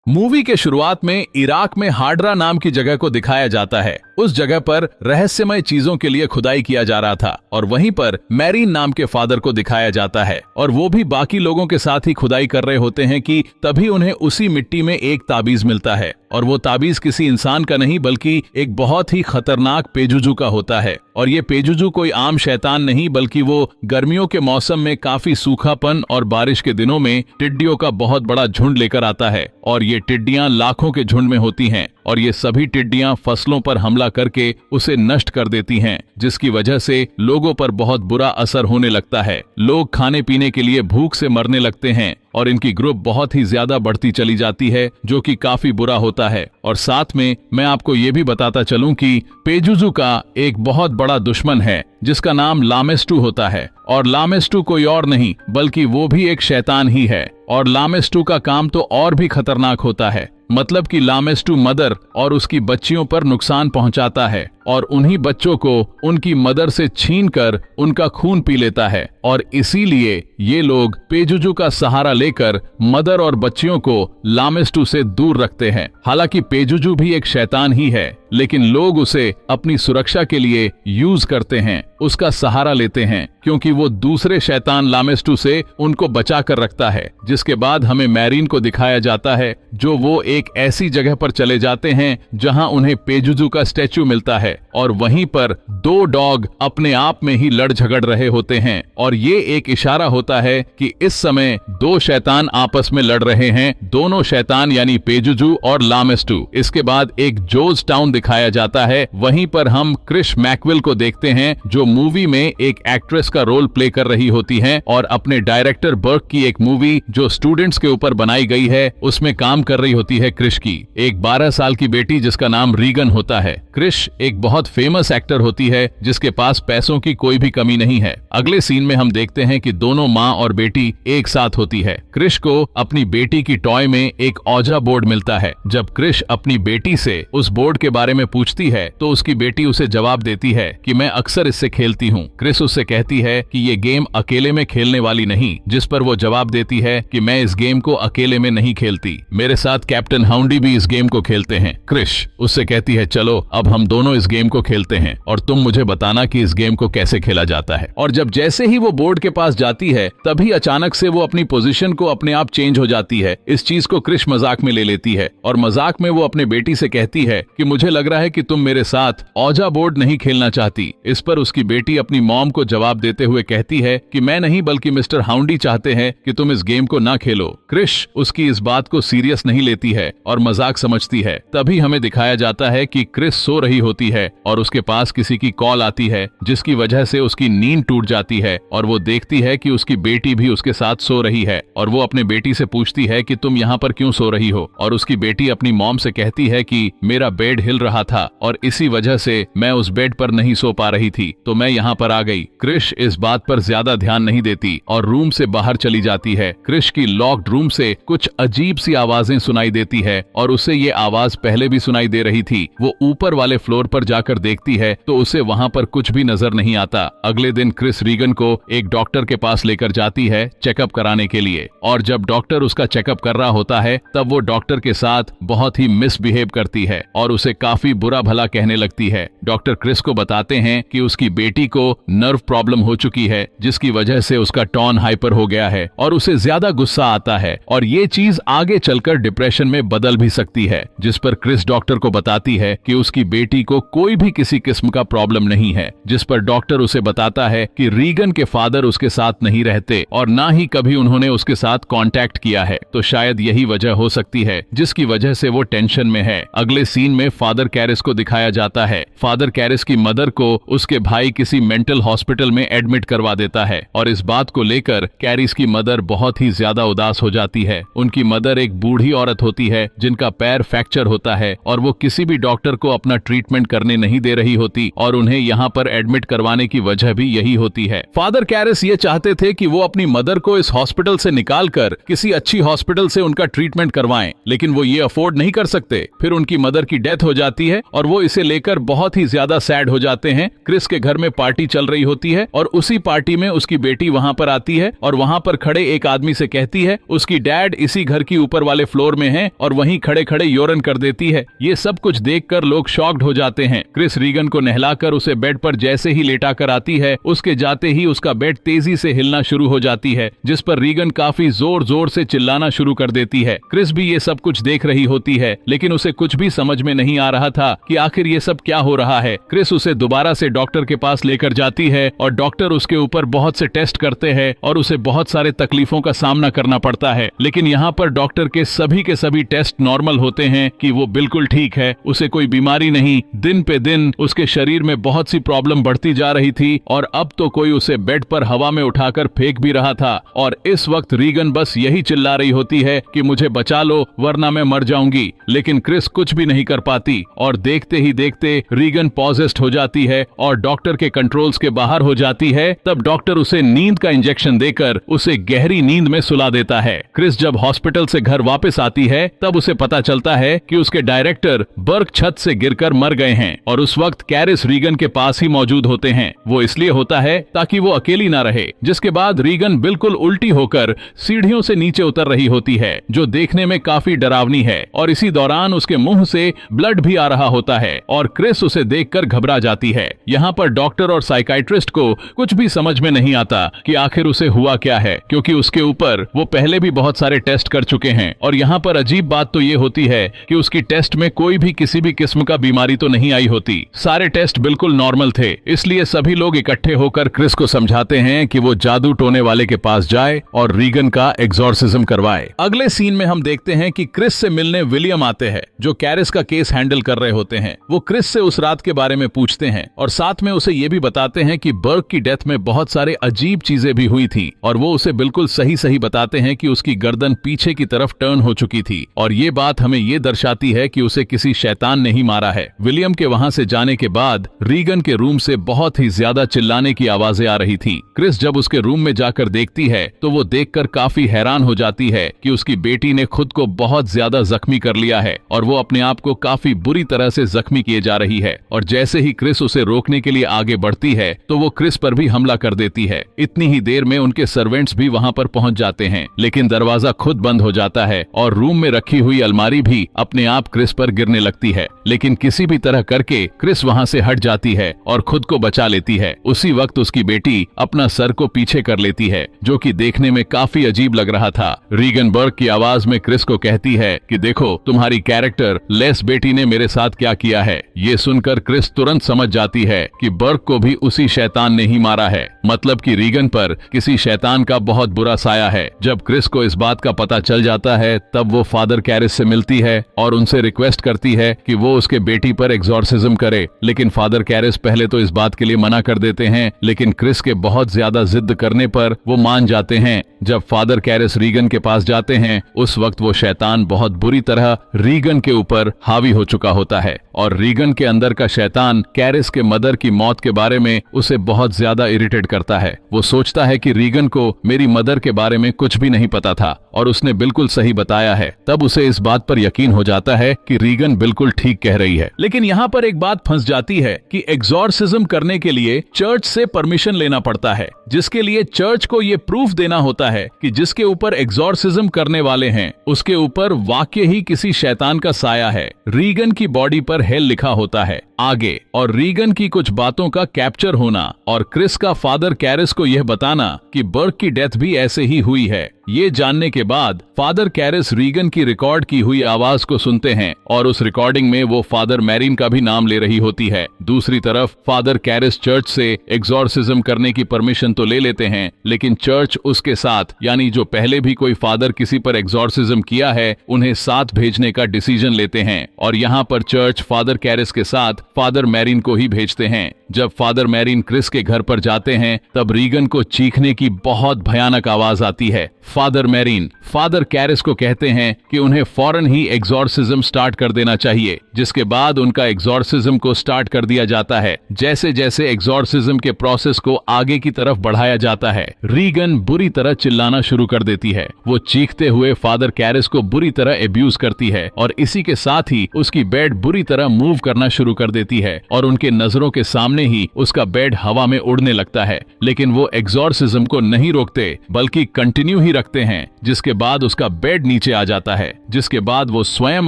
Movie के शुरुआत में इराक में हाडरा नाम की जगह को दिखाया जाता है। उस जगह पर रहस्यमय चीजों के लिए खुदाई किया जा रहा था और वहीं पर मैरीन नाम के फादर को दिखाया जाता है और वो भी बाकी लोगों के साथ ही खुदाई कर रहे होते हैं कि तभी उन्हें उसी मिट्टी में एक ताबीज मिलता है और वो ताबीज किसी इंसान का नहीं बल्कि एक बहुत ही खतरनाक पेजुजू का होता है। और ये पेजुजू कोई आम शैतान नहीं बल्कि वो गर्मियों के मौसम में काफी सूखापन और बारिश के दिनों में टिड्डियों का बहुत बड़ा झुंड लेकर आता है और ये टिड्डियां लाखों के झुंड में होती हैं और ये सभी टिड्डियां फसलों पर हमला करके उसे नष्ट कर देती हैं, जिसकी वजह से लोगों पर बहुत बुरा असर होने लगता है। लोग खाने पीने के लिए भूख से मरने लगते हैं और इनकी ग्रुप बहुत ही ज्यादा बढ़ती चली जाती है जो कि काफी बुरा होता है। और साथ में मैं आपको ये भी बताता चलूं कि पेजुजू का एक बहुत बड़ा दुश्मन है जिसका नाम लामेस्टू होता है और लामेस्टू कोई और नहीं बल्कि वो भी एक शैतान ही है। और लामेस्टू का काम तो और भी खतरनाक होता है, मतलब कि लामेस्टू मदर और उसकी बच्चियों पर नुकसान पहुंचाता है और उन्हीं बच्चों को उनकी मदर से छीनकर उनका खून पी लेता है और इसीलिए ये लोग पेजुजू का सहारा लेकर मदर और बच्चियों को लामेस्टू से दूर रखते हैं। हालांकि पेजुजू भी एक शैतान ही है लेकिन लोग उसे अपनी सुरक्षा के लिए यूज करते हैं, उसका सहारा लेते हैं क्योंकि वो दूसरे शैतान लामेस्टू से उनको बचा कर रखता है। जिसके बाद हमें मैरीन को दिखाया जाता है जो वो एक ऐसी जगह पर चले जाते हैं जहां उन्हें पेजुजू का स्टैचू मिलता है और वहीं पर दो डॉग अपने आप में ही लड़ झगड़ रहे होते हैं और ये एक इशारा होता है कि इस समय दो शैतान आपस में लड़ रहे हैं, दोनों शैतान यानी पेजुजू और लामेस्टू। इसके बाद एक जोज टाउन दिखाया जाता है, वहीं पर हम क्रिश मैकविल को देखते हैं जो मूवी में एक एक्ट्रेस का रोल प्ले कर रही होती हैं और अपने डायरेक्टर बर्क की एक मूवी जो स्टूडेंट्स के ऊपर बनाई गई है उसमें काम कर रही होती है क्रिश की एक 12 साल की बेटी जिसका नाम रीगन होता है। क्रिश एक बहुत फेमस एक्टर होती है जिसके पास पैसों की कोई भी कमी नहीं है। अगले सीन में हम देखते हैं कि दोनों माँ और बेटी एक साथ होती है। क्रिश को अपनी बेटी की टॉय में एक औजा बोर्ड मिलता है। जब क्रिश अपनी बेटी से उस बोर्ड के बारे में पूछती है तो उसकी बेटी उसे जवाब देती है कि मैं अक्सर इससे खेलती हूँ। क्रिश उससे कहती है कि ये गेम अकेले में खेलने वाली नहीं, जिस पर वो जवाब देती है कि मैं इस गेम को अकेले में नहीं खेलती, मेरे साथ कैप्टन हाउंडी भी इस गेम को खेलते हैं। क्रिश उससे कहती है चलो अब हम दोनों इस गेम को खेलते हैं और तुम मुझे बताना कि इस गेम को कैसे खेला जाता है। और जब जैसे ही वो बोर्ड के पास जाती है तभी अचानक से वो अपनी पोजीशन को अपने आप चेंज हो जाती है। इस चीज को क्रिश मजाक में ले लेती है और मजाक में वो अपने बेटी से कहती है कि मुझे लग रहा है कि तुम मेरे साथ औजा बोर्ड नहीं खेलना चाहती। इस पर उसकी बेटी अपनी मॉम को जवाब देते हुए कहती है कि मैं नहीं बल्कि मिस्टर हाउंडी चाहते हैं कि तुम इस गेम को ना खेलो। क्रिश उसकी इस बात को सीरियस नहीं लेती है और मजाक समझती है। तभी हमें दिखाया जाता है कि क्रिश सो रही होती है और उसके पास किसी की कॉल आती है जिसकी वजह से उसकी नींद टूट जाती है और वो देखती है कि उसकी बेटी भी उसके साथ सो रही है और वो अपने बेटी से पूछती है कि तुम यहाँ पर क्यों सो रही हो और उसकी बेटी अपनी मॉम से कहती है कि मेरा बेड हिल रहा था और इसी वजह से मैं उस बेड पर नहीं सो पा रही थी तो मैं यहाँ पर आ गई। क्रिश इस बात पर ज्यादा ध्यान नहीं देती और रूम से बाहर चली जाती है। क्रिश की लॉक्ड रूम से कुछ अजीब सी आवाजें सुनाई देती है और उसे ये आवाज पहले भी सुनाई दे रही थी। वो ऊपर वाले फ्लोर पर जाकर देखती है तो उसे वहाँ पर कुछ भी नजर नहीं आता। अगले दिन क्रिस रीगन को एक डॉक्टर के पास लेकर जाती है चेकअप कराने के लिए और जब डॉक्टर उसका चेकअप कर रहा होता है तब वो डॉक्टर के साथ बहुत ही मिसबिहेव करती है और उसे काफी बुरा भला कहने लगती है। डॉक्टर क्रिस को बताते हैं कि उसकी बेटी को नर्व प्रॉब्लम हो चुकी है जिसकी वजह से उसका टॉन हाइपर हो गया है और उसे ज्यादा गुस्सा आता है और ये चीज आगे चलकर डिप्रेशन में बदल भी सकती है। जिस पर क्रिस डॉक्टर को बताती है कि उसकी बेटी को कोई भी किसी किस्म का प्रॉब्लम नहीं है। जिस पर डॉक्टर उसे बताता है कि रीगन के फादर उसके साथ नहीं रहते और ना ही कभी उन्होंने उसके साथ कांटेक्ट किया है, तो शायद यही वजह हो सकती है जिसकी वजह से वो टेंशन में है। अगले सीन में फादर कैरिस को दिखाया जाता है। फादर कैरिस की मदर को उसके भाई किसी मेंटल हॉस्पिटल में एडमिट करवा देता है और इस बात को लेकर कैरिस की मदर बहुत ही ज्यादा उदास हो जाती है। उनकी मदर एक बूढ़ी औरत होती है जिनका पैर फ्रैक्चर होता है और वो किसी भी डॉक्टर को अपना ट्रीटमेंट करने करने नहीं दे रही होती और उन्हें यहाँ पर एडमिट करवाने की वजह भी यही होती है। फादर कैरिस ये चाहते थे कि वो अपनी मदर को इस हॉस्पिटल से निकालकर किसी अच्छी हॉस्पिटल से उनका ट्रीटमेंट करवाएं, लेकिन वो ये अफोर्ड नहीं कर सकते। फिर उनकी मदर की डेथ हो जाती है और वो इसे लेकर बहुत ही ज्यादा सैड हो जाते हैं। क्रिस के घर में पार्टी चल रही होती है और उसी पार्टी में उसकी बेटी वहां पर आती है और वहां पर खड़े एक आदमी से कहती है उसकी डैड इसी घर की ऊपर वाले फ्लोर में है और वहीं खड़े खड़े यूरिन कर देती है। ये सब कुछ देखकर लोग शॉक्ड हो जाते हैं। क्रिस रीगन को नहलाकर उसे बेड पर जैसे ही लेटा कर आती है, उसके जाते ही उसका बेड तेजी से हिलना शुरू हो जाती है, जिस पर रीगन काफी जोर जोर से चिल्लाना शुरू कर देती है। क्रिस भी ये सब कुछ देख रही होती है, लेकिन उसे कुछ भी समझ में नहीं आ रहा था कि आखिर ये सब क्या हो रहा है। क्रिस उसे दोबारा से डॉक्टर के पास लेकर जाती है और डॉक्टर उसके ऊपर बहुत से टेस्ट करते हैं और उसे बहुत सारे तकलीफों का सामना करना पड़ता है। लेकिन यहाँ पर डॉक्टर के सभी टेस्ट नॉर्मल होते हैं कि वो बिल्कुल ठीक है, उसे कोई बीमारी नहीं। दिन पे दिन उसके शरीर में बहुत सी प्रॉब्लम बढ़ती जा रही थी और अब तो कोई उसे बेड पर हवा में उठाकर फेंक भी रहा था। और इस वक्त रीगन बस यही चिल्ला रही होती है कि मुझे बचा लो वरना मैं मर जाऊंगी। लेकिन क्रिस कुछ भी नहीं कर पाती और देखते ही देखते रीगन पॉजेस्ड हो जाती है और डॉक्टर के कंट्रोल्स के बाहर हो जाती है। तब डॉक्टर उसे नींद का इंजेक्शन देकर उसे गहरी नींद में सुला देता है। क्रिस जब हॉस्पिटल से घर वापस आती है तब उसे पता चलता है कि उसके डायरेक्टर बर्क छत से गिरकर मर गए हैं और उस वक्त कैरिस रीगन के पास ही मौजूद होते हैं। वो इसलिए होता है ताकि वो अकेली ना रहे। जिसके बाद रीगन बिल्कुल उल्टी होकर सीढ़ियों से नीचे उतर रही होती है, जो देखने में काफी डरावनी है और इसी दौरान उसके मुंह से ब्लड भी आ रहा होता है और क्रिस उसे देखकर घबरा जाती है। यहाँ पर डॉक्टर और साइकाइट्रिस्ट को कुछ भी समझ में नहीं आता कि आखिर उसे हुआ क्या है, क्योंकि उसके ऊपर वो पहले भी बहुत सारे टेस्ट कर चुके हैं। और यहाँ पर अजीब बात तो ये होती है कि उसकी टेस्ट में कोई भी किसी भी किस्म का बीमारी तो नहीं आई होती, सारे टेस्ट बिल्कुल नॉर्मल थे। इसलिए सभी लोग इकट्ठे होकर क्रिस को समझाते हैं कि वो जादू टोने वाले के पास जाए और रीगन का एग्जॉर्सिज्म करवाए। अगले सीन में हम देखते हैं कि क्रिस से मिलने विलियम आते हैं, जो कैरिस का केस हैंडल कर रहे होते हैं। वो क्रिस से उस रात के बारे में पूछते हैं और साथ में उसे ये भी बताते हैं कि बर्क की डेथ में बहुत सारे अजीब चीजें भी हुई थी और वो उसे बिल्कुल सही बताते हैं कि उसकी गर्दन पीछे की तरफ टर्न हो चुकी थी और ये बात हमें ये दर्शाती है कि उसे किसी शैतान ने ही मारा है। विलियम के वहां से जाने के बाद रीगन के रूम से बहुत ही ज्यादा चिल्लाने की आवाजें आ रही थी। क्रिस जब उसके रूम में जाकर देखती है तो वो देखकर काफी हैरान हो जाती है कि उसकी बेटी ने खुद को बहुत ज्यादा जख्मी कर लिया है और वो अपने आप को काफी बुरी तरह से जख्मी किए जा रही है। और जैसे ही क्रिस उसे रोकने के लिए आगे बढ़ती है तो वो क्रिस पर भी हमला कर देती है। इतनी ही देर में उनके सर्वेंट्स भी वहां पर पहुंच जाते हैं, लेकिन दरवाजा खुद बंद हो जाता है और रूम में रखी हुई अलमारी भी अपने आप क्रिस पर गिरने लगती है। लेकिन किसी भी तरह करके क्रिस वहां से हट जाती है और खुद को बचा लेती है। उसी वक्त उसकी बेटी अपना सर को पीछे कर लेती है, जो कि देखने में काफी अजीब लग रहा था। रीगन बर्क की आवाज में क्रिस को कहती है कि देखो तुम्हारी कैरेक्टर लेस बेटी ने मेरे साथ क्या किया है। ये सुनकर क्रिस तुरंत समझ जाती है कि बर्क को भी उसी शैतान ने ही मारा है, मतलब कि रीगन पर किसी शैतान का बहुत बुरा साया है। जब क्रिस को इस बात का पता चल जाता है तब वो फादर कैरिस से मिलती है और उनसे रिक्वेस्ट करती है कि वो उसके बेटी पर एग्जॉर्सिज्म करे। लेकिन फादर कैरिस पहले तो इस बात के लिए मना कर देते हैं, लेकिन क्रिस के बहुत ज्यादा जिद करने पर वो मान जाते हैं। जब फादर कैरिस रीगन के पास जाते हैं उस वक्त वो शैतान बहुत बुरी तरह रीगन के ऊपर हावी हो चुका होता है और रीगन के अंदर का शैतान कैरिस के मदर की मौत के बारे में उसे बहुत ज्यादा इरिटेट करता है। वो सोचता है कि रीगन को मेरी मदर के बारे में कुछ भी नहीं पता था और उसने बिल्कुल सही बताया है। तब उसे इस बात पर यकीन हो जाता है कि रीगन बिल्कुल ठीक कह रही है। लेकिन यहाँ पर एक बात फंस जाती है कि एग्जॉर्सिज्म करने के लिए चर्च से परमिशन लेना पड़ता है, जिसके लिए चर्च को ये प्रूफ देना होता है कि जिसके ऊपर एग्जॉर्सिज्म करने वाले हैं उसके ऊपर वाकई ही किसी शैतान का साया है। रीगन की बॉडी पर हेल लिखा होता है आगे और रीगन की कुछ बातों का कैप्चर होना और क्रिस का फादर कैरिस को यह बताना कि बर्क की डेथ भी ऐसे ही हुई है। ये जानने के बाद फादर कैरिस रीगन की रिकॉर्ड की हुई आवाज को सुनते हैं और उस रिकॉर्डिंग में वो फादर मैरिन का भी नाम ले रही होती है। दूसरी तरफ फादर कैरिस चर्च से एग्जॉर्सिज्म करने की परमिशन तो ले लेते हैं, लेकिन चर्च उसके साथ, यानी जो पहले भी कोई फादर किसी पर एग्जॉर्सिज्म किया है, उन्हें साथ भेजने का डिसीजन लेते हैं और यहाँ पर चर्च फादर कैरिस के साथ फादर मैरिन को ही भेजते हैं। जब फादर मैरिन क्रिस के घर पर जाते हैं तब रीगन को चीखने की बहुत भयानक आवाज आती है। फादर मैरीन फादर कैरिस को कहते हैं कि उन्हें फौरन ही एग्जॉर्सिज्म स्टार्ट कर देना चाहिए, जिसके बाद उनका एग्जॉर्सिज्म को स्टार्ट कर दिया जाता है। जैसे जैसे एग्जॉर्सिज्म के प्रोसेस को आगे की तरफ बढ़ाया जाता है, रीगन बुरी तरह चिल्लाना शुरू कर देती है। वो चीखते हुए फादर कैरिस को बुरी तरह एब्यूज करती है और इसी के साथ ही उसकी बेड बुरी तरह मूव करना शुरू कर देती है और उनके नजरों के सामने ही उसका बेड हवा में उड़ने लगता है। लेकिन वो एग्जॉर्सिज्म को नहीं रोकते बल्कि कंटिन्यू ही रखते हैं, जिसके बाद उसका बेड नीचे आ जाता है। जिसके बाद वो स्वयं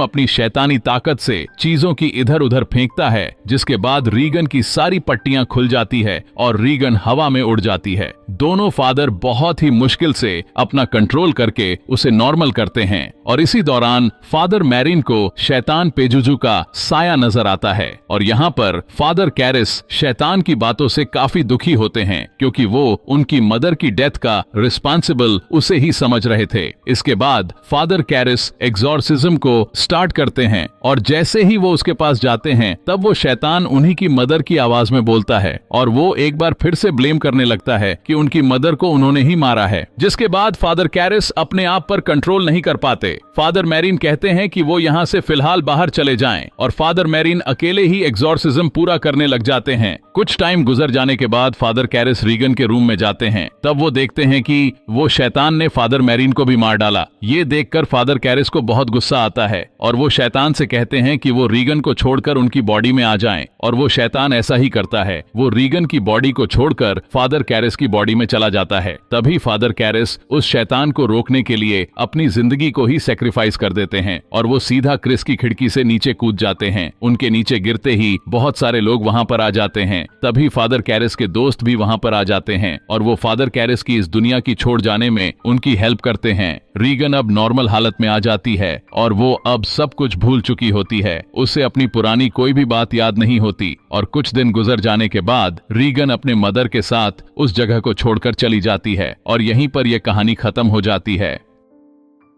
अपनी शैतानी ताकत से चीजों की इधर उधर फेंकता है, जिसके बाद रीगन की सारी पट्टियां खुल जाती है और रीगन हवा में उड़ जाती है। दोनों फादर बहुत ही मुश्किल से अपना कंट्रोल करके उसे नॉर्मल करते हैं और इसी दौरान फादर मैरीन को शैतान पेजुजू का साया नजर आता है और यहाँ पर फादर कैरिस शैतान की बातों से काफी दुखी होते हैं, क्योंकि वो उनकी मदर की डेथ का रिस्पॉन्सिबल उसे ही समझ रहे थे। इसके बाद फादर कैरिस एग्जॉर्सिज्म को स्टार्ट करते हैं और जैसे ही वो उसके पास जाते हैं तब वो शैतान उन्हीं की मदर की आवाज में बोलता है और वो एक बार फिर से ब्लेम करने लगता है कि उनकी मदर को उन्होंने ही मारा है। जिसके बाद फादर कैरिस अपने आप पर कंट्रोल नहीं कर पाते। फादर मैरीन कहते हैं कि वो यहाँ से फिलहाल बाहर चले जाएं और फादर मैरीन अकेले ही एग्जॉर्सिज्म पूरा करने लग जाते हैं। कुछ टाइम गुजर जाने के बाद फादर कैरिस रीगन के रूम में जाते हैं। तब वो देखते हैं कि वो शैतान ने फादर मैरीन को भी मार डाला। ये देखकर फादर कैरिस को बहुत गुस्सा आता है और वो शैतान से कहते हैं कि वो रीगन को छोड़कर उनकी बॉडी में आ जाएं और वो शैतान ऐसा ही करता है। वो रीगन की बॉडी को छोड़कर फादर कैरिस की बॉडी में चला जाता है। तभी फादर कैरिस उस शैतान को रोकने के लिए अपनी जिंदगी को ही सेक्रीफाइस कर देते हैं और वो सीधा क्रिस की खिड़की से नीचे कूद जाते हैं। उनके नीचे गिरते ही बहुत सारे लोग वहाँ पर आ जाते हैं। तभी फादर कैरिस के दोस्त भी वहाँ पर आ जाते हैं और वो फादर कैरिस की इस दुनिया की छोड़ जाने में उनकी हेल्प करते हैं। रीगन अब नॉर्मल हालत में आ जाती है और वो अब सब कुछ भूल चुकी होती है। उसे अपनी पुरानी कोई भी बात याद नहीं होती और कुछ दिन गुजर जाने के बाद रीगन अपने मदर के साथ उस जगह को छोड़कर चली जाती है और यहीं पर यह कहानी खत्म हो जाती है।